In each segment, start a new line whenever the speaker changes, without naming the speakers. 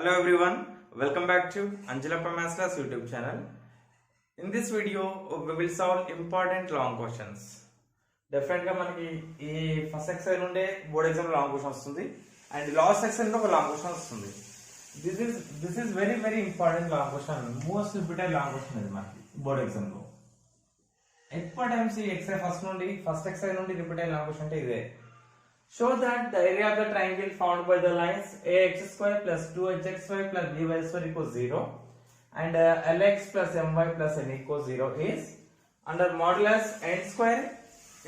Hello everyone, welcome back to Anjala Maths Class YouTube channel. In this video, we will solve important long questions. Definitely మనకి ఈ first exercise నుండే board exam long question వస్తుంది and last section లో ఒక long question వస్తుంది. This is very important long question, most repeated long question ఇది మనకి board exam లో. ఎక్కువ టైమ్స్ ఈ ఎక్సర్సైజ్ ఫస్ట్ ఎక్సర్సైజ్ నుండి రిపీటెడ్ లాంగ్ క్వశ్చన్ అంటే ఇదే. Show that the area of the triangle found by the lines ax square plus 2hxy plus by square equals 0 and lx plus my plus n equals 0 is under modulus n square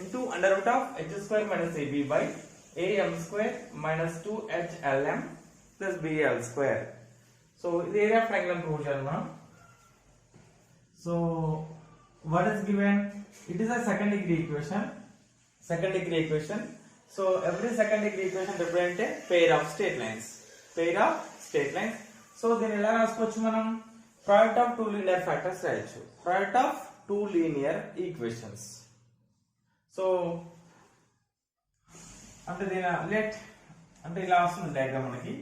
into under root of h square minus ab by am square minus 2hlm plus bl square. So the area of triangle prove cheyalna. So what is given? It is a second degree equation. So every second degree equation represents a pair of straight lines. So then ela raskochu manam product of two linear factors rayachu. Product of two linear equations. So ante dina let ante ila vastundi diagram manaki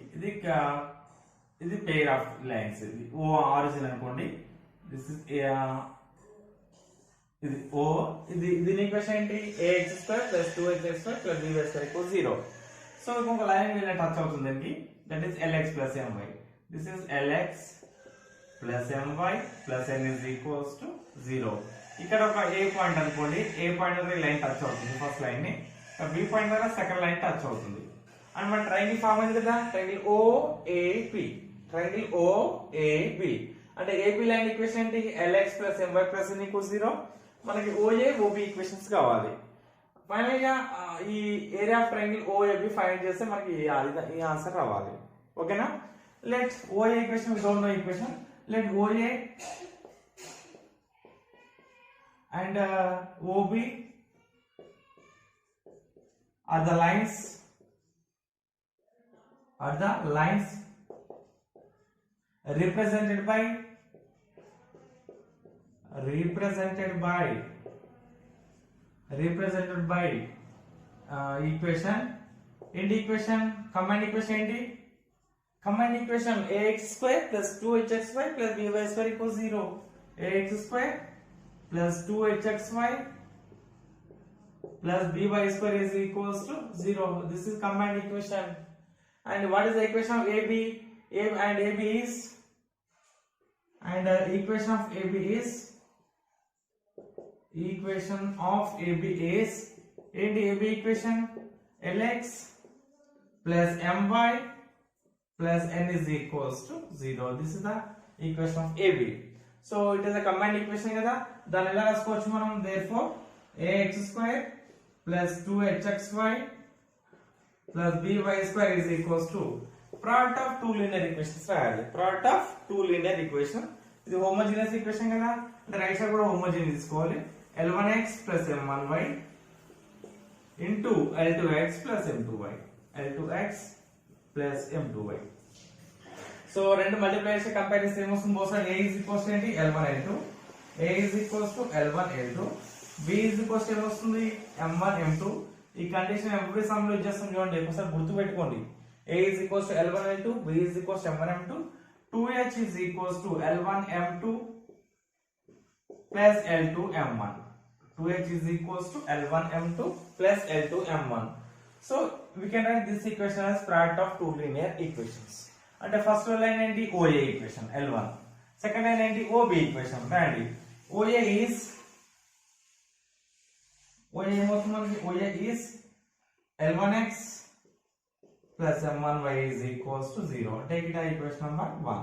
ఇది pair of lines. ఇది o origin అనుకోండి. This is ఇది o దీని equation ఏంటి ax square plus 2x square plus by square equals 0. So ఇంకొక line మీద touch అవుతుంది దీనికి, that is lx plus my. This is lx plus my plus n is equals to 0. ఇక్కడ ఒక a point అనుకోండి, a point దగ్గర line touch అవుతుంది first line ని, b పాయింట్ దగ్గర సెకండ్ లైన్ టచ్ అవుతుంది అండ్ మన ట్రయాంగిల్ ఫామ్ అయింది కదా, ట్రయాంగిల్ OAB అంటే AB లైన్ ఈక్వేషన్ ఏంటి lx plus my plus n equals 0. మనకి OA OB ఈక్వేషన్స్ కావాలి. ఫైనల్ గా ఈ area of triangle OAB find చేస్తే మనకి ఈ ఆన్సర్ రావాలి. ఓకేనా? Let OA equation we don't know equation. Let OA and OB are the lines represented by equation. ఏంటి ఈక్వేషన్? కంబైన్డ్ ఈక్వేషన్ ఏంటి? Combined equation ax square plus 2hxy plus by square equals 0. ax square plus 2hxy plus by square is equals to 0. This is combined equation. And what is the equation of AB? AB is equation of AB is ఏంటి AB equation? lx plus my plus n is equals to 0. This is the equation of AB. So it is a combined equation కదా, దాన్ని ఎలా రాసుకోవచ్చు మనం? Therefore ax square plus 2hxy plus by square is equals to product of two linear equations రాయాలి. product of two linear equation. ఇది homogeneous equation కదా, అంటే right side కూడా homogeneous తీసుకోవాలి. L1x plus M1y into L2x plus M2y. So రెండు multiply చేసి compare చేస్తే ఏమొస్తుంది? Both side a is equals to ఏంటి? L1L2. a is equals to L1L2. b is equals to ఏమొస్తుంది? M1M2. ఈ కండిషన్ ఎవ్రీ సమ్ లో ఇచ్చేస్తాం చూడండి, ఒకసారి గుర్తు పెట్టుకోండి. a is equals to L1L2, b is equals to M1M2, 2h is equals to L1M2 plus L2M1. 2h is equals to L1M2 plus L2M1. So we can write this equation as product of two linear equations. And the first line ఏంటి? OA equation L1. Second line ఏంటి? OB equation. రాయండి. OA ఏమవుతుంది మనకి? OA is L1x plus M1y is equals to 0. Take it as equation number 1.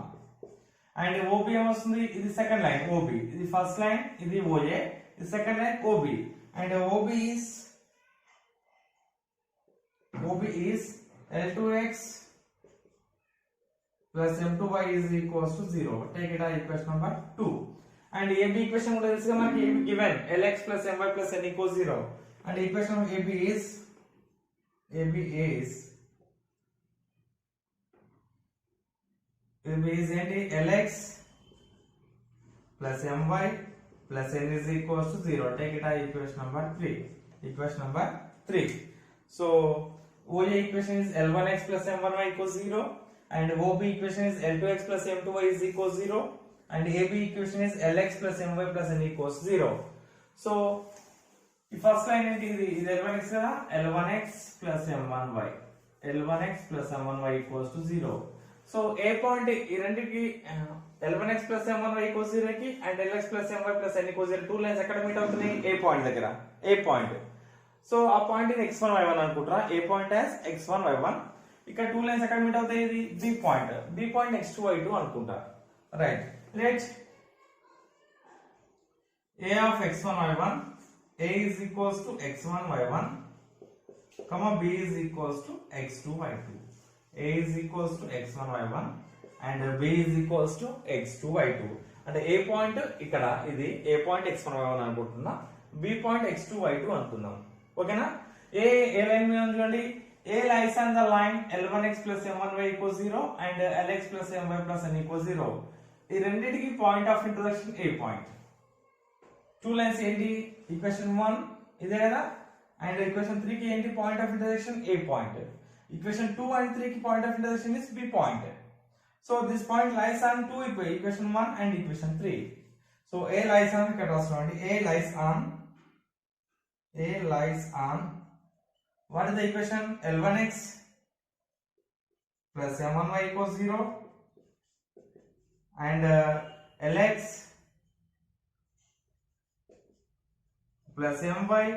And OB ఏమొస్తుంది? ఇది second line OB, ఇది first line, ఇది OA, ఇది second line OB. And OB is L2x plus M2y is equals to 0. Take it as equation number 2. And AB equation కూడా తెలుసుగా మనకి, AB given lx plus my plus n equals 0. And equation of AB is ఏంటి? lx plus my plus n is equals to 0. Take it as equation number 3. So OA equation is L1x plus M1y equals 0 and OB equation is L2x plus M2y is equals 0, and AB equation is LX plus MY plus N equals 0. So ఈ first line ఏంటి, ఇది L1x కదా, L1x plus M1y, L1x plus M1y equals to 0. So A point ఈ రెండికి L1x plus M1y equals 0 కి and LX plus MY plus N equals 0, two lines ఎక్కడ meet అవుతున్నాయి, ఏ point దగ్గర, ఏ point. So ఆ point ఇది x1 y1 అనుకుంటారా, ఏ point as x1 y1. ఇక్కడ two lines ఎక్కడ మీట్ అవుతాయి, ఇది B point, B point x2 y2 అనుకుంటా. Right, let a of x1 y1, a is equals to x1 y1, comma b is equals to x2 y2. a is equals to x1 y1 and b is equals to x2 y2. అంటే a point ఇక్కడ, ఇది a point x1 y1 అనుకుంటున్నా, b point x2 y2 అనుకుందాం. ఓకేనా. ఏ line మీద ఉంది చూడండి, a lies on the line L1x plus M1y equals 0 and LX plus MY plus N equals 0. ఈ రెండిటికి point of intersection A point. Two lines ఏంటి, equation 1 ఇదే కదా, అండ్ ఈక్వేషన్ 3 కి ఏంటి point of intersection A point. Equation 2 and 3 కి point of intersection is B point. So this point lies on two equation 1 and equation 3. So A lies on, ఇక్కడ రాసుకోండి, A lies on what is the equation, L1x plus M1y equals 0 and LX plus My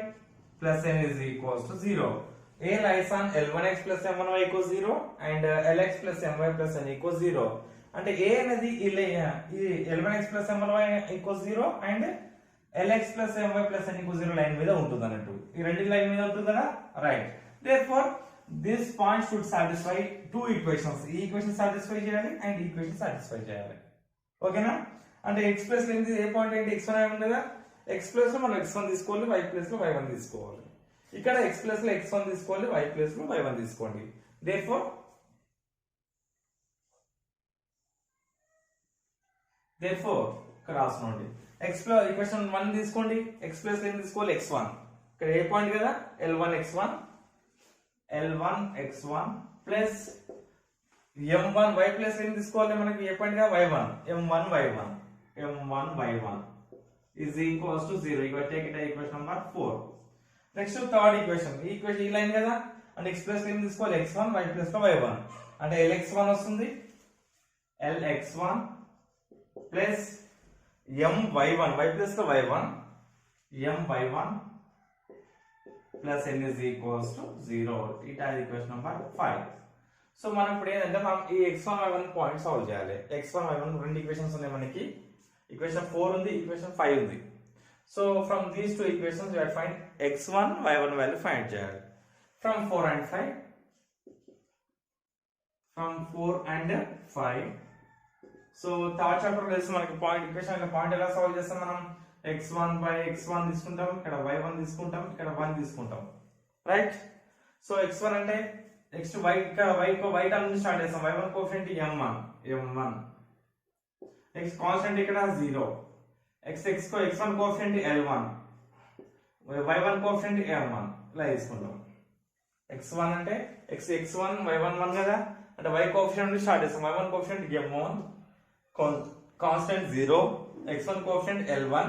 plus N is equals to 0. A lies on L1x plus M1y equals 0 and LX plus My plus N equals 0. అంటే A అనేది ఈ L1x plus M1y equals 0 and LX plus My plus N equals 0 line మీద ఉంటుంది అన్నట్టు, ఈ రెండు line మీద ఉంటుంది కదా. Right, therefore this point should satisfy two equations. ఈ ఈక్వేషన్ సాటిస్ఫై చేయాలి అండ్ ఈక్వేషన్ సాటిస్ఫై చేయాలి. ఓకేనా. అంటే x ప్లస్ లో ఏ పాయింట్ ఏంటి, x1 ఉంది కదా, x ప్లస్ లో మనం x1 తీసుకోవాలి, y ప్లస్ లో y1 తీసుకోవాలి. ఇక్కడ x ప్లస్ లో x1 తీసుకోవాలి, y ప్లస్ లో y1 తీసుకోండి. therefore ఇక్కడ రాసుకోండి, x ప్లస్ ఈక్వేషన్ 1 తీసుకోండి, x ప్లస్ ఏం తీసుకోవాలి, x1. ఇక్కడ ఏ పాయింట్ కదా, L1 x1 plus M1 y plus ఏం తీసుకోవాలి, మనకి ఏ పాయింట్ కదా y1, M1 y1 is equals to 0. You take it as equation number 4. Next to third equation, ఈ ఈక్వేషన్ ఈ లైన్ కదా, అంటే x ప్లస్ ఏం తీసుకోవాలి, x1, y ప్లస్ లో y1, అంటే Lx1 వస్తుంది, Lx1 plus My1, y plus లో y1, My1 plus n is equals to 0. It is equation number 5. So మనం ఇప్పుడు ఏంటంటే మనం ఈ x1 y1 పాయింట్ సాల్వ్ చేయాలి. x1 y1 రెండు ఈక్వేషన్స్ ఉన్నాయి మనకి, ఈక్వేషన్ 4 ఉంది, ఈక్వేషన్ 5 ఉంది. So from these two equations you have to find x1 y1 value find చేయాలి. From 4 and 5. So third chapter తెలుసు మనకి పాయింట్ ఈక్వేషన్ పాయింట్ ఎలా సాల్వ్ చేస్తాం మనం, x1 by x1 తీసుకుంటాం, ఇక్కడ y1 తీసుకుంటాం, ఇక్కడ 1 తీసుకుంటాం. రైట్. సో x1 అంటే నెక్స్ట్ y టర్మ్ నుంచి స్టార్ట్ చేస్తాం, y1 coefficient m1, next constant ఇక్కడ 0, x1 coefficient L1, y1 coefficient m1 ఇలా తీసుకుంటాం. x1 అంటే x1 y1 1 కదా, అంటే y కోఎఫిషియంట్ నుంచి స్టార్ట్ చేస్తాం, y1 coefficient m1, constant 0, x1 coefficient L1,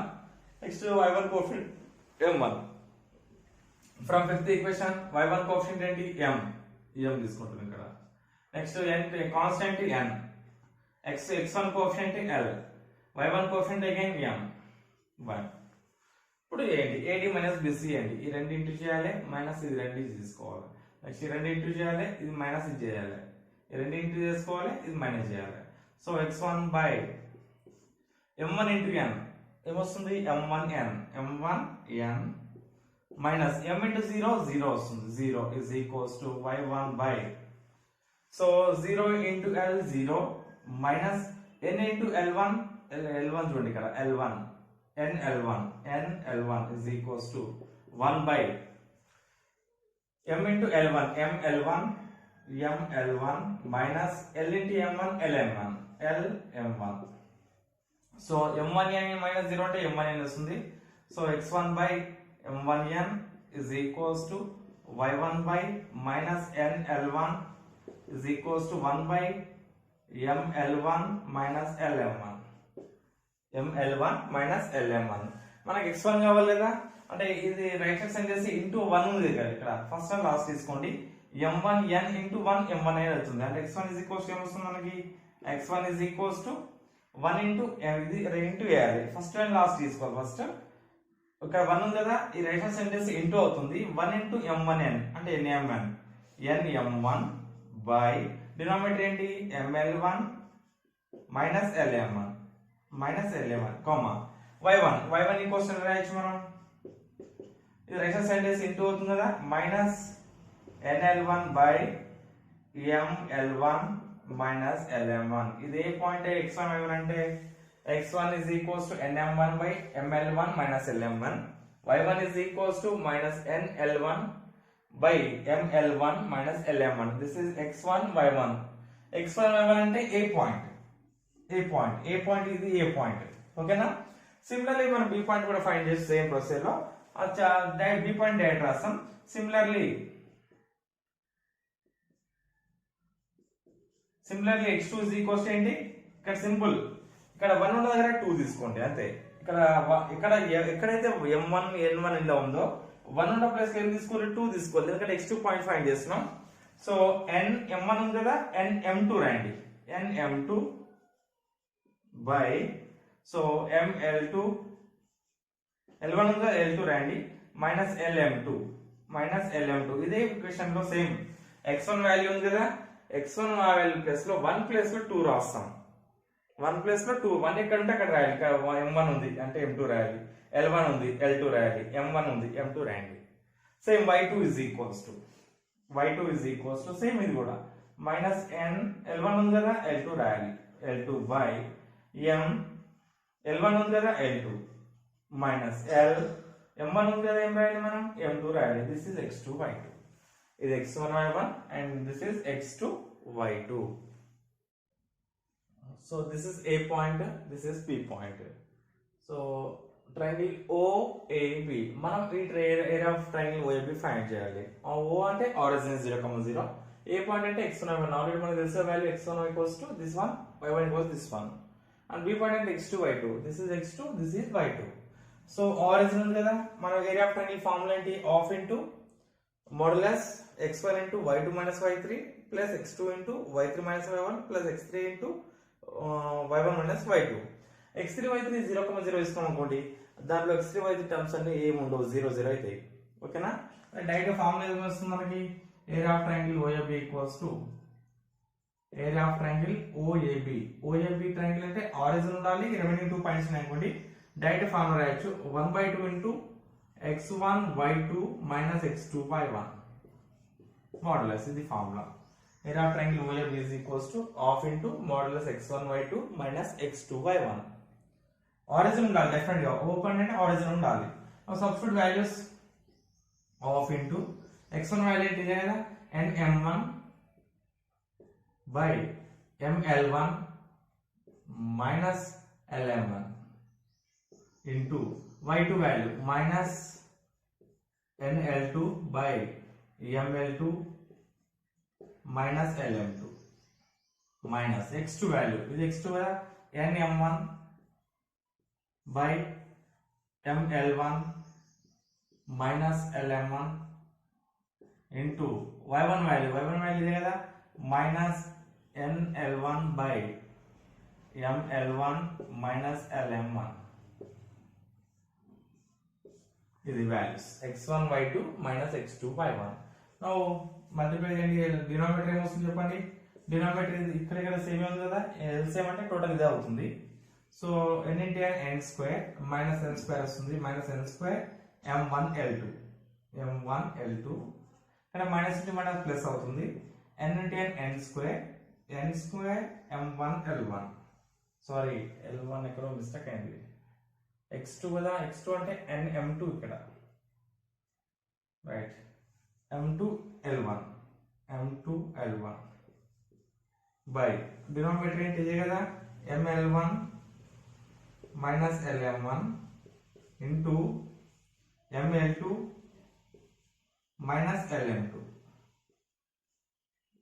next y1 coefficient m1. From fifth equation y1 coefficient ఏంటి m తీసుకుంటాం ఇక్కడ, next constant n, x1 coefficient L, y1 coefficient again m1. ఇప్పుడు ఏంటి AD minus BC అండి, ఈ రెండు into చేయాలి, minus ఇది రెండు తీసుకోవాలి, నెక్స్ట్ ఈ రెండు ఇంటూ చేయాలి, ఇది మైనస్ ఇది చేయాలి, ఈ రెండు ఇంటూ చేసుకోవాలి, ఇది మైనస్ చేయాలి. So x1 by m1 into n ఏమొస్తుంది, m1n మైనస్ m into 0 వస్తుంది, 0 is equals to y1 by, so 0 into L 0 minus n into L1 చూడండి ఇక్కడ L1 n L1 is equals to 1 by m into L1 m L1 minus L into m1 LM1. So m1n minus 0 అంటే m1n వస్తుంది. So x1 by m1n is equals to y1 by minus n L1 is equals to 1 by ml1 minus lm1 ml1 minus lm1 మనకి x1 కావాలి కదా అంటే ఇది right side sign చేసి into 1 ఉంది కదా ఇక్కడ ఫస్ట్ అండ్ లాస్ట్ తీసుకోండి m1 n ఇంటూ 1 m1 అనేది అవుతుంది అంటే x1 ఈజ్ ఈక్వల్స్ టు ఏమొస్తుంది మనకి x1 is equals to 1 into ఇది ఇంటూ వేయాలి ఫస్ట్ అండ్ లాస్ట్ తీసుకోవాలి ఫస్ట్ ఇక్కడ 1 ఉంది కదా ఈ రైట్ హ్యాండ్ సైడ్ చేసి ఇంటూ అవుతుంది 1 ఇంటూ m1n అంటే nm1 nm1 బై డినామినేటర్ ఏంటి ml1 minus lm1 comma y1 equals to రాయొచ్చు మనం ఇది రైట్ హ్యాండ్ సైడ్ చేసి ఇంటూ అవుతుంది కదా minus nl1 by ml1 minus lm1 ఇది ఏ పాయింట్ x1 y1 అంటే x1 is equals to nm1 by ml1 minus lm1 y1 is equals to minus nl1 by ml1 minus lm1 this is x1 y1 అంటే a point ఇది a point ఓకేనా similarly మనం b point కూడా find చేసి same process లో b point direct రాస్తాం similarly x2 is equals to ఏంటి ఇక్కడ సింపుల్ ఇక్కడ 1 ఉన్న దగ్గర 2 తీసుకోండి అంతే ఇక్కడ ఎక్కడైతే m1 n1 ఇలా ఉందో 1 ఉన్న ప్లేస్ కి ఏం తీసుకోవాలి 2 తీసుకోవాలి ఎందుకంటే x2 పాయింట్ ఫైండ్ చేస్తున్నాం సో m1 ఉంది కదా m2 రాయండి m2 by so ml2 l1 ఉంది కదా l2 రాయండి మైనస్ lm2 ఇదే ఈక్వేషన్ లో సేమ్ x1 వాల్యూ ఉంది కదా x1 వాల్యూ ప్లేస్ లో 1 ప్లేస్ లో 2 రాస్తాం 1 ప్లేస్ లో 2 1 ఎక్కడ ఉంటే అక్కడ రాయాలి ఇక్కడ m1 ఉంది అంటే m2 రాయాలి l1 ఉంది l2 రాయాలి m1 ఉంది m2 రాయండి same y2 is equals to same ఇది కూడా మైనస్ n l1 ఉంది కదా l2 రాయాలి l2 బై m l1 ఉంది కదా l2 మైనస్ l m1 ఉంది కదా ఏం రాయాలి మనం m2 రాయాలి దిస్ ఇస్ x2 y2 ఇది x1 y1 and this is x2 y2 so this is a point this is b point so triangle OAB మనం ఈ area of triangle OAB find చేయాలి O అంటే ఆరిజిన్ 0,0 ఏ పాయింట్ అంటే x1 y1 already మనకు తెలిసిన value x1 equals to this one y1 equals this one and b point అంటే x2 y2 this is x2 this is y2 so origin ఉంది కదా మన area of triangle formula ఏంటి half into modulus x1 into y2 minus y3 plus x2 into y3 minus y1 plus x3 into y1 minus y2 x3 y3 0,0 ఇస్తాం అనుకోండి దాంట్లో x3 y3 terms అన్ని ఏమి ఉండవు 0 0 అవుతాయి ఓకేనా డైరెక్ట్ ఫార్ములా ఏం వస్తుంది మనకి area of triangle OAB equals to area of triangle OAB triangle అంటే ఆరిజిన్ ఉండాలి రిమైనింగ్ 2 పాయింట్స్ అనుకోండి డైరెక్ట్ ఫార్ములా రాయొచ్చు 1/2 into x1 y2 minus x2 y1 modulus is the formula area of triangle OAB is equals to half into modulus x1 y2 minus x2 y1 origin undali definitely open and origin undali now substitute values half into x1 value ఏంటి కదా nm1 by ml1 minus lm1 into y2 value minus nl2 by ml2 minus lm2 minus x2 value ఇది x2 కదా nm1 by ml1 minus lm1 into y1 value ఇదే కదా minus nl1 by ml1 minus lm1 ఇది values x1 y2 minus x2 y1 now multiply చేయండి denominator ఏమొస్తుంది చెప్పండి denominator ఇక్కడ same ఉంది కదా ఎల్సిఎం అంటే టోటల్ ఇదే అవుతుంది so n into n square minus n square వస్తుంది minus n square m1 l2 ఇక్కడ మైనస్ into మైనస్ ప్లస్ అవుతుంది n into n square m1 l1 sorry l1 ఎక్కడో మిస్టేక్ అయింది x2 కదా x2 అంటే nm2 ఇక్కడ right m2 l1 by denominator ఏంటి ఇదే కదా ml1 minus lm1 into ml2 minus lm2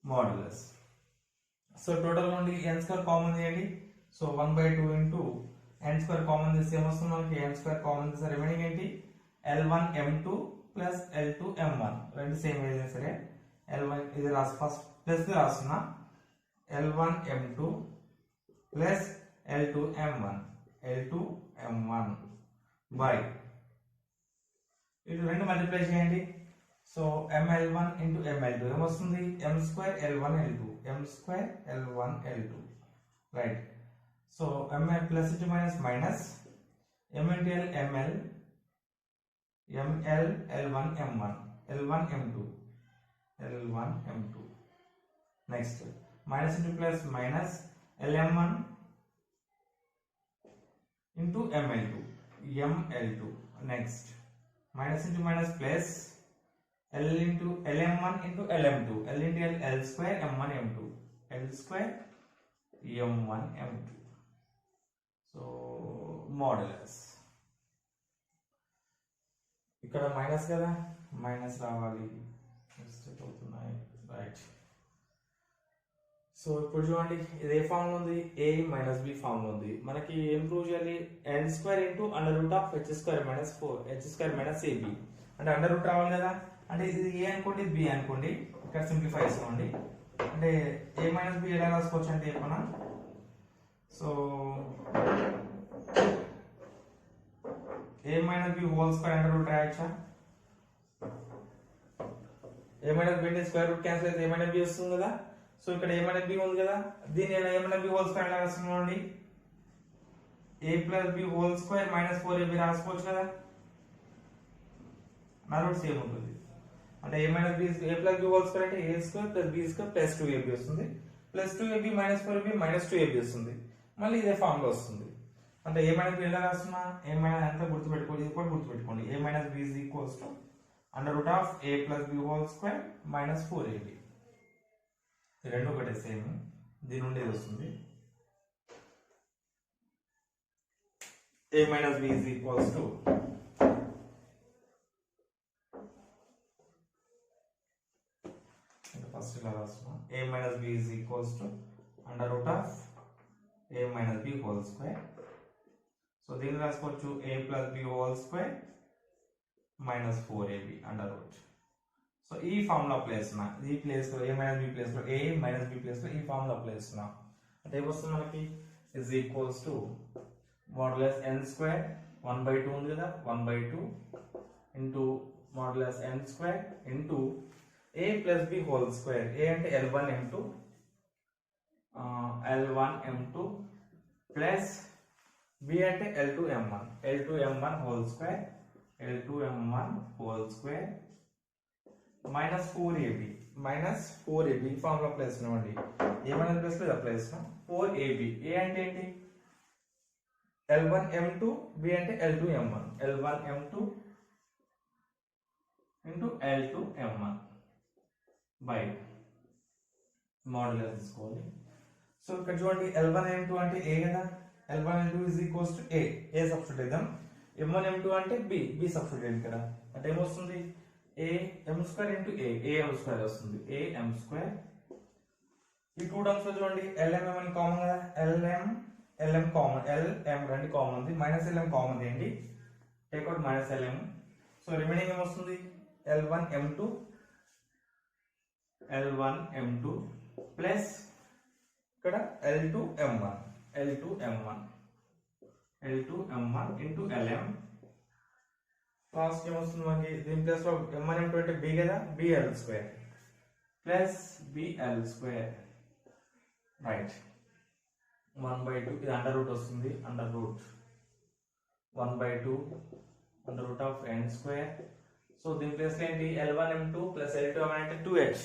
modulus so total నుండి n స్క్వేర్ కామన్ తీయండి. So 1/2 into n square common తీస్తే ఏమొస్తుంది మనకి? n స్క్వేర్ కామన్ తీస్తే రిమైనింగ్ ఏంటి? L1m2 ప్లస్ L2m1 రెండు సేమ్ ఏదైనా సరే L1 ఇది రాసి ఫస్ట్ ప్లస్ రాస్తున్నా L1m2 ప్లస్ L2m1 బై ఇటు రెండు మల్టిప్లై చేయండి. సో ml1 ఇంటూ ml2 ఏమొస్తుంది? m square L1L2 right. So ml plus into minus minus m into l ml L1m2 next minus into plus minus lm1 into ml2 next minus into minus plus lm1 into lm2 l into l l square m1 m2 l square m1 m2. So models ఇక్కడ minus కదా, minus రావాలి, mistake అవుతున్నాయి right. So ఇప్పుడు చూడండి ఇది ఏ form లో ఉంది? a minus b form లో ఉంది. మనకి ఏం ప్రూవ్ చేయాలి? n square into under root of h square minus 4 h square minus ab అంటే అండర్ రూట్ రావాలి కదా. అంటే ఇది a అనుకోండి, b అనుకోండి, ఇక్కడ సింప్లిఫై చేసుకోండి. అంటే a మైనస్ b ఎలా రాసుకోవచ్చు అంటే చెప్పనా? So a minus b whole square under root రాయొచ్చా? a మైనస్ b ని స్క్వేర్ రూట్ క్యాన్సిల్ అయితే a మైనస్ b వస్తుంది కదా. సో ఇక్కడ a మైనస్ b ఉంది కదా, దీన్ని ఎలా a minus b whole square ఎలా రాస్తున్నామండి? a plus b whole square minus 4ab రాసుకోవచ్చు కదా, నా రూట్ సేమ్ ఉంటుంది. అంటే a minus b a plus b whole square అంటే a square plus b square plus 2ab వస్తుంది, plus 2ab minus 4ab minus 2ab వస్తుంది, మళ్ళీ ఇదే ఫామ్ లో వస్తుంది. అంటే a మైనస్ b ఎలా రాస్తున్నా? a మైనస్ అంతా గుర్తుపెట్టుకోండి, ఇది కూడా గుర్తుపెట్టుకోండి. a minus b is equals to under root of a plus b whole square minus 4ab. రెండు ఒకటే సేమ్, దీని నుండి ఇది వస్తుంది. a minus b is equals to first ఇలా రాస్తున్నా a minus b is equals to under root of a minus b whole square. So దీన్ని రాసుకోవచ్చు a plus b whole square minus 4ab under root. So ఈ formula apply చేస్తున్నా, ఈ place లో a minus b place లో a minus b place లో ఈ formula apply చేస్తున్నా. అంటే ఏమొస్తుంది మనకి? Is equals to modulus n square 1/2 ఉంది కదా, 1/2 into modulus n square into a plus b whole square. a అంటే L1m2 ప్లస్ b అంటే L2m1 whole square minus 4ab formula apply చేస్తున్నామండి. ఏమైనా ప్లస్ లో అప్లై చేస్తున్నాం 4ab. a అంటే ఏంటి? L1m2, b అంటే L2m1 into L2m1 by modulus తీసుకోవాలి. సో ఇక్కడ చూడండి L1m2 అంటే a కదా, L1m2 is equals to a substitute చేద్దాం. m1m2 అంటే b సబ్స్టిట్యూట్ చేయండి ఇక్కడ. అంటే ఏమొస్తుంది? a m square into a m square వస్తుంది, a m స్క్వేర్. ఈ టూ టర్మ్స్ లో చూడండి lm m కామన్ కదా, lm కామన్, lm రెండు కామన్ ఉంది, మైనస్ lm కామన్ చేయండి, take out minus lm. So remaining ఏమొస్తుంది? L1m2 ప్లస్ ఇక్కడ L2m1 ఇంటూ lm. లాస్ట్ ఏమొస్తుంది మనకి? దీని ప్లస్ లో m1m2 అంటే b కదా, bl square plus bl square right. 1/2 ఇది అండర్ రూట్ వస్తుంది, under root 1/2 under root of n square. So దీని ప్లేస్ లో ఏంటి? L1m2 ప్లస్ L2m1 అంటే 2h.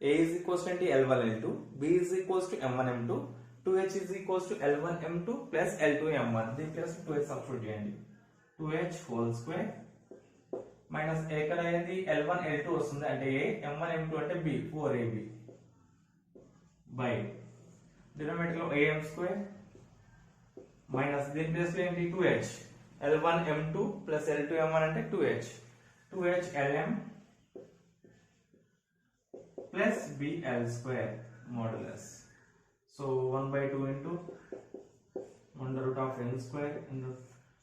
a is equals to L1L2, b is equals to M1M2, 2h is equals to L1M2 plus L2M1. దీని place 2h substitute చేయండి, 2h whole square minus ఇక్కడ ఏంది? L1L2 వస్తుంది అంటే a, M1M2 అంటే b 4ab by denominator లో am square minus దీని place లో ఏంటి? 2h. L1M2 ప్లస్ L2M1 అంటే 2h lm plus bl square modulus so 1/2 into under root of n square into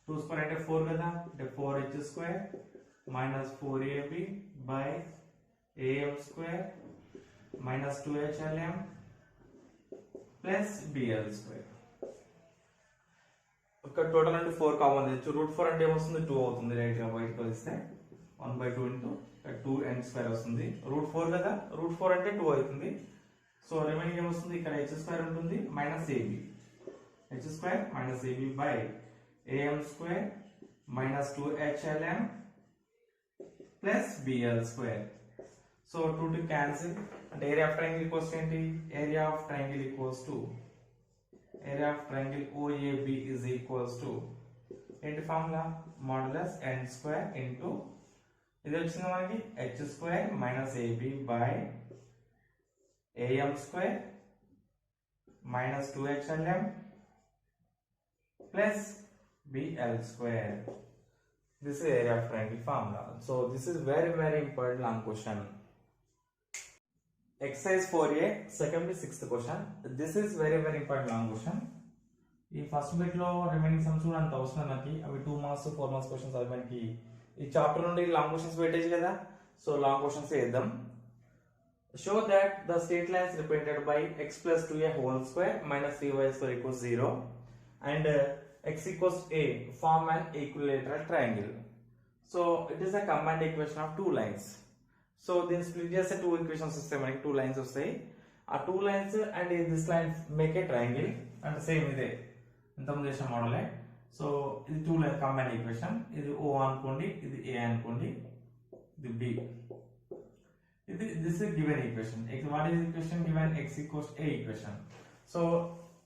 2 square అంటే 4 కదా అంటే 4h square minus 4ab by am square minus 2hlm plus bl square. ఒక total అంటే 4 common తెచ్చు route 4 అంటే ఏమొస్తుంది 2 అవుతుంది రైట్ గా బయటకు వస్తే 1/2 into 2n square వస్తుంది రూట్ 4 కదా రూట్ 4 అంటే 2 అవుతుంది సో రిమైనింగ్ ఏమొస్తుంది ఇక్కడ h square ఉంటుంది minus ab h square minus ab by am square minus 2hlm plus bl square. So 2 to cancel and area of triangle equals to area of triangle equals to area of triangle OAB is equals to ఏంటి formula modulus n square into ఇది వచ్చింది మనకి h square minus ab by am square minus 2hlm plus bl square. This is area of triangle formula. So this is very important long question. Exercise 4a second to sixth question. This is very important long question. ఈ first bit లో remaining sums కూడా అంత అవసరం మనకి అవి 2 marks 4 marks questions అవి మనకి ఈ చాప్టర్ నుండి లాంగ్ క్వశ్చన్స్ పెట్టేసి కదా సో లాంగ్ క్వశ్చన్స్ చేద్దాం. Show that the straight lines represented by x plus 2a whole square minus 3y square equals 0 and x equals a form an equilateral triangle. So it is a combined equation of two lines. So then split just two equations వస్తాయి మనకి two lines వస్తాయి ఆ two lines and this line make a triangle and same ఇదే ఇంతకుముందు చేసిన మోడలే so ఇది two line combined equation ఇది O అనుకోండి ఇది A అనుకోండి ఇది B this is given equation what is equation given x equals a equation so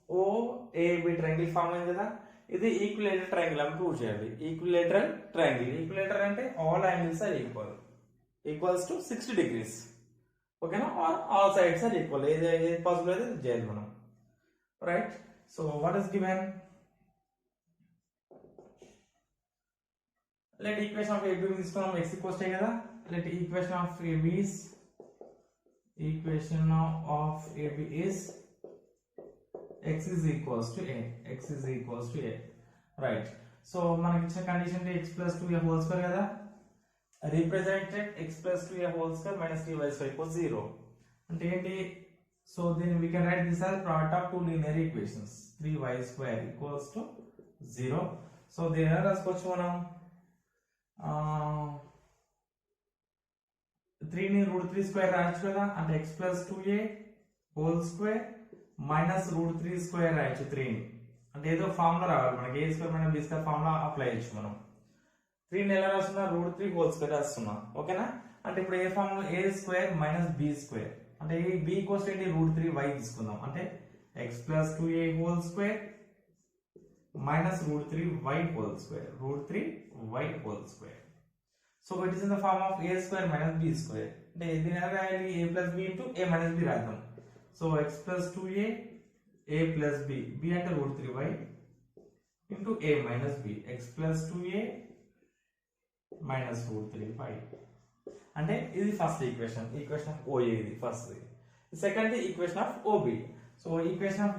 O A B triangle form అయింది కదా ఇది ఈక్విలేటరల్ ట్రయాంగిల్ అని ప్రూవ్ చేయాలి ఈక్విలేటరల్ ట్రయాంగిల్ ఈక్విలేటర్ అంటే all angles are equals to 60 degrees ఓకేనా or all sides are equal ఏది possible అయితే చేయాలి మనం right so what is given let equation of AB తీసుకున్నాం x ఈక్వల్స్ టు కదా లెట్ equation of AB is x is equals to a right so మనకి ఇచ్చిన condition x plus 2a whole square కదా represented x plus 2a whole square minus 3y square equals 0 అంటే ఏంటి so then we can write this as product of two linear equations 3y square equals to 0 so then ఎలా రాసుకోవచ్చు మనం 3 ని √3 square రాయొచ్చు కదా అంటే x plus 2a whole square minus √3 square రాయొచ్చు 3 ని అంటే ఏదో ఫార్ములా రావాలి మనకి a square minus b square formula apply చేయొచ్చు మనం 3 ని ఎలా రాస్తున్నా √3 హోల్ స్క్వేర్ రాస్తున్నా ఓకేనా అంటే ఇప్పుడు ఏ formula a square minus b square అంటే ఈ b ఈక్వల్స్ ఏంటి √3y తీసుకుందాం అంటే x plus 2a whole square minus √3y whole square √3y whole square so it is in the form of a square minus b square అంటే దీని ఎలా రాయాలి a plus b into a minus b రాద్దాం so x plus 2a a plus b b అంటే √3y into a minus b x plus 2a minus √3y అంటే ఇది first equation of OA ఇది first second equation of OB so equation of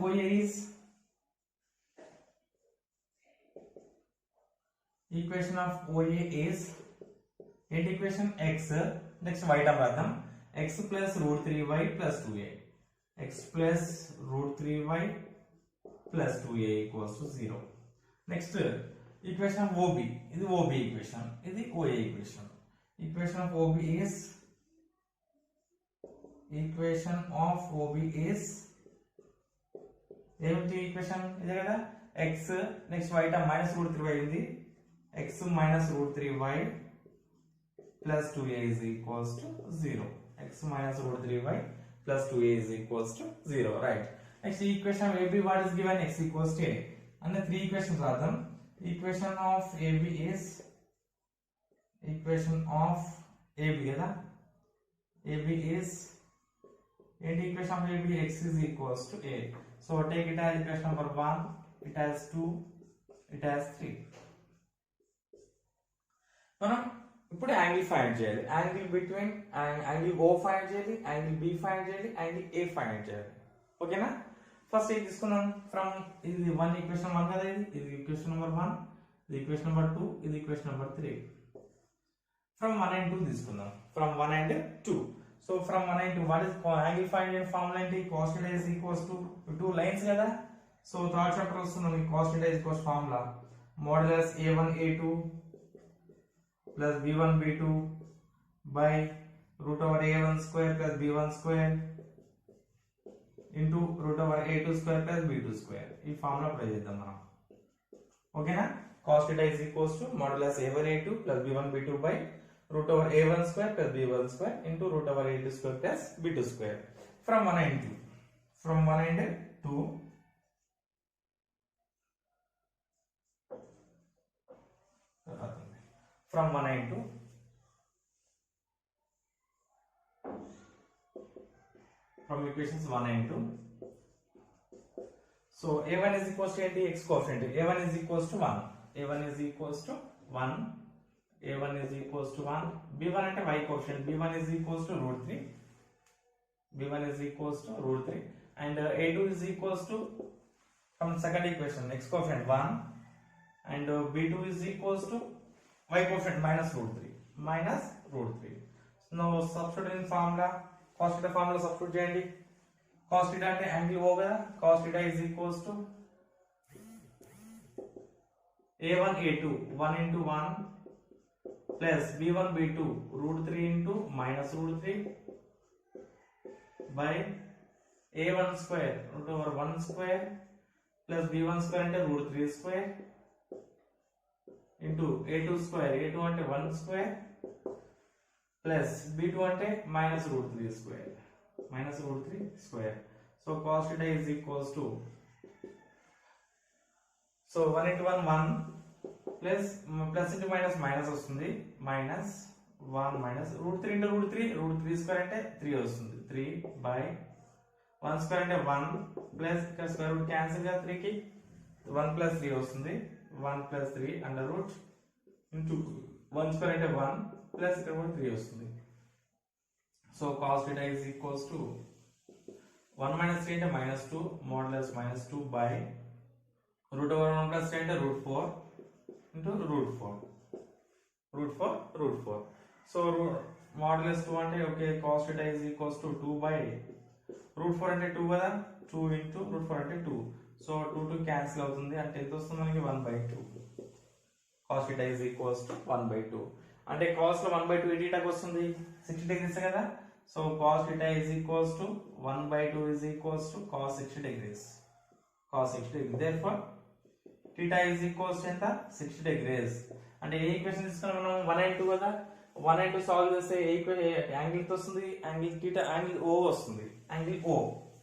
OA is ఏంటి equation x next y term రాద్దాం x plus √3y plus 2a x plus √3y plus 2a equals to 0 next equation of OB ఇది OB equation ఇది OA equation equation of OB is ఏమిటి equation ఇదే కదా x next y term minus √3y ఉంది x minus √3y plus 2a is equals to 0 x minus √3y plus 2a is equals to 0 right next equation of AB what is given x equals to a and the three equations రాద్దాం equation of AB is కదా AB is and equation of AB x is equals to a so take it as equation number 1 it has 2 it has 3 మనం ఇప్పుడు angle find చేయాలి angle between angle O find చేయాలి angle B find చేయాలి angle A find చేయాలి ఓకేనా first ఏం తీసుకున్నాం from ఇది 1 ఈక్వేషన్ 1 కదా ఇది ఈక్వేషన్ నెంబర్ 1 ఇది ఈక్వేషన్ నెంబర్ 2 ఇది ఈక్వేషన్ నెంబర్ 3 ఫ్రమ్ 1 and 2 తీసుకుందాం from 1 and 2 so from 1 and 2 what is angle find and formula ఏంటి cos θ is equals to 2 lines కదా సో థర్డ్ చాప్టర్ వస్తుంది మనకి cos θ is equals formula modulus a1 a2 plus b1 b2 by root over a1 square plus b1 square into root over a2 square plus b2 square ఈ formula apply చేద్దాం మనం ఓకేనా cos θ is equals to modulus a1 a2 plus b1 b2 by root over a1 square plus b1 square into root over a2 square plus b2 square from 1 and 2 from 1 and 2 from 1 and 2 from equations 1 and 2 so a1 is equals to x coefficient a1 is equals to 1 a1 is equals to 1 a1 is equals to 1 b1 ante y coefficient b1 is equals to root 3 b1 is equals to root 3 and a2 is equals to from second equation x coefficient 1 and b2 is equals to y coefficient minus root 3 so now substitute in formula cos θ formula substitute చేయండి cos θ అంటే angle O కదా cos θ is equals to a1 a2 1 into 1 plus b1 b2 root 3 into minus root 3 by a1 square root over 1 square plus b1 square అంటే root 3 square into a2 square a2 అంటే 1 square plus b2 అంటే minus root 3 square so cos θ is equals to so 1 into 1 1 plus into minus వస్తుంది minus 1 minus root 3 into root 3 square అంటే 3 వస్తుంది 3 by 1 square అంటే 1 plus ఇక్కడ square root cancel గా 3 కి 1 plus 3 వస్తుంది 1 plus 3 under root into 1 square అంటే 1 plus ఇక్కడ కూడా 3 వస్తుంది so cos θ is equals to 1 minus 3 అంటే minus 2 modulus minus 2 by root over 1 plus 3 అంటే root 4 into root 4 so modulus 2 అంటే okay cos θ is equals to 2 by root 4 అంటే 2 కదా 2 into root 4 అంటే 2 so 2 cancel అవుతుంది అంటే ఎంత వస్తుంది మనకి 1 by 2 cos θ is equals to 1 by 2 అంటే cos లో 1 by 2 θ కి వస్తుంది 60 degrees కదా so cos θ is equals to 1 by 2 is equals to cos 60 degrees therefore θ is equals to ఎంత 60 degrees అంటే ఏ ఈక్వేషన్ తీసుకున్నాం మనం 1 and 2 కదా 1 and 2 సాల్వ్ చేస్తే ఏ యాంగిల్ తో వస్తుంది యాంగిల్ θ యాంగిల్ O వస్తుంది angle O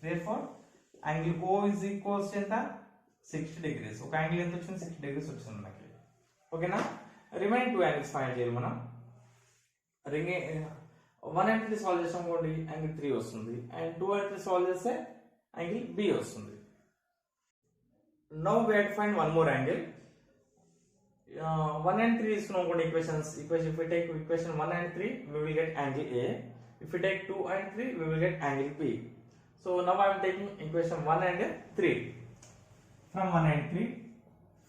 therefore angle O is equals to ఎంత 60 degrees ఒక యాంగిల్ ఎంత వచ్చింది 60 degrees వచ్చింది మనకి ఓకేనా రిమైనింగ్ 2 యాంగిల్స్ ఫైండ్ చేయాలి మనం 1 and 3 సాల్వ్ చేసాం అనుకోండి యాంగిల్ 3 వస్తుంది అండ్ 2 and 3 సాల్వ్ చేస్తే యాంగిల్ B వస్తుంది now we have to find one more angle 1 and 3 is known equation if we take equation 1 and 3 we will get angle A if we take 2 and 3 we will get angle B so now I am taking equation 1 and 3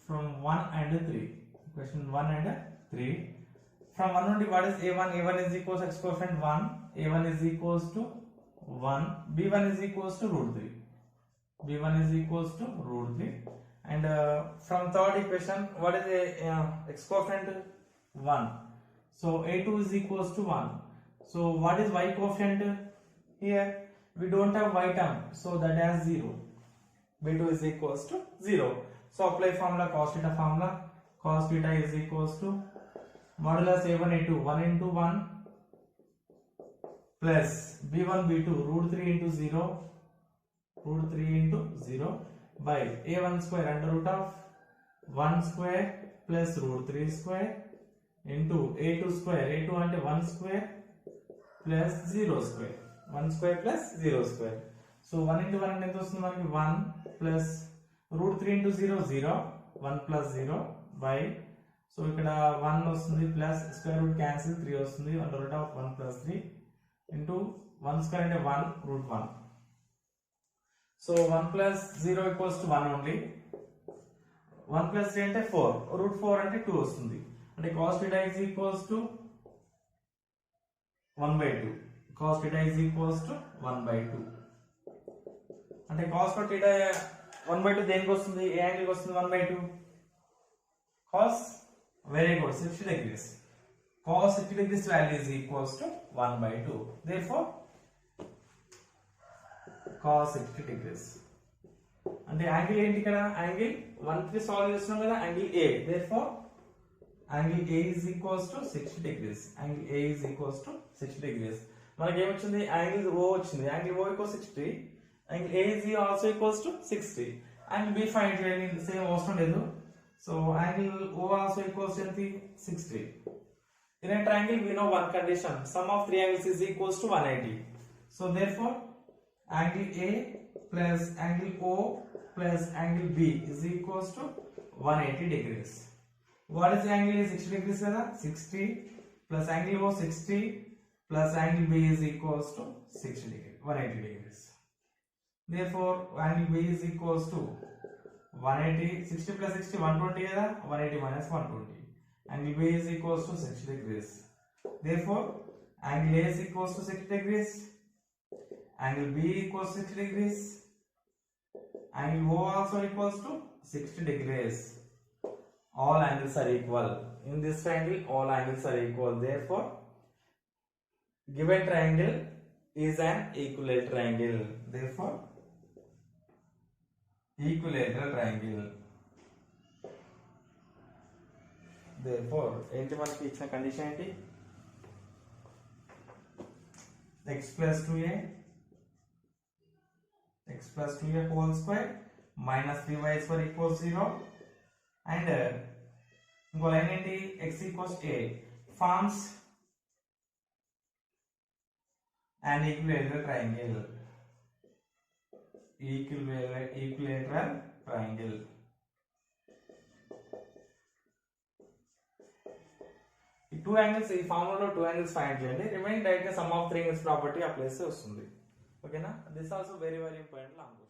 from 1 and 3 equation 1 and 3 from 1 only what is a1 is equals x coefficient 1 a1 is equals to 1 b1 is equals to root 3 and from third equation what is a x coefficient 1 so a2 is equals to 1 so what is y coefficient here we don't have y term so that has 0 b2 is equals to 0 so apply formula cos θ formula cos θ is equals to modulus a1 a2 1 into 1 plus b1 b2 root 3 into 0 by a1 square under root of 1 square plus root 3 square into a2 square a2 అంటే 1 square plus 0 square 1 square plus 0 square so 1 into 1 అంటే ఎంత వస్తుంది మనకి 1 plus root 3 into 0 0 1 plus 0 by so ఇక్కడ 1 వస్తుంది plus square root cancel 3 వస్తుంది under root of 1 plus 3 into 1 square అంటే 1 root 1 so 1 plus 0 equals to 1 only. 1 plus 3 అంటే 4, root 4 అంటే 2 వస్తుంది. అంటే cos theta is equals to 1 by 2. Cos theta is equals to 1 by 2. అంటే cos theta 1 by 2 దేనికి వస్తుంది? ఏ angle వస్తుంది 1 by 2? Cos, very good, 60 degrees. Cos 60 degrees value is equals to 1 by 2. Therefore, cos 60 degrees. అంటే angle ఏంటి ఇక్కడ? Angle 1 solve చేస్తున్నాం కదా, angle A. Therefore, angle A is equals to 60 degrees. Angle A is equals to 60 degrees. మనకి ఏమొచ్చింది? Angle O వచ్చింది. Angle O equals 60. Angle A is also equals to 60. Angle B find చేయండి, same అవసరం లేదు. So angle O also equals to 60. In a triangle we know one condition, sum of three angles is equals to 180. So therefore angle A plus angle O plus angle B is equals to 180 degrees. What is the angle? Is 60 degrees kada? 60 plus angle O 60 plus angle B is equals to 60 degrees, 180 degrees. Therefore angle B is equals to 180, 60 plus 60, 120 kada, 180 minus 120. Angle B is equals to 60 degrees. Therefore, angle A is equals to 60 degrees. Angle B equals to 60 degrees. Angle O also equals to 60 degrees. All angles are equal. In this triangle, all angles are equal. Therefore, given triangle is an equilateral triangle. Therefore, equilateral triangle. Therefore ఏంటి మనకి ఇచ్చిన condition ఏంటి? x plus 2a whole square minus 3y square equals 0 and ఇంకో line ఏంటి? x equals a forms an equilateral triangle. Equilateral triangle. ఈ two angles, ఈ ఫార్ములాలో two angles find చేయండి. Remaining direct some of three angles property apply చేస్తే వస్తుంది. ఓకేనా? This also very very important long.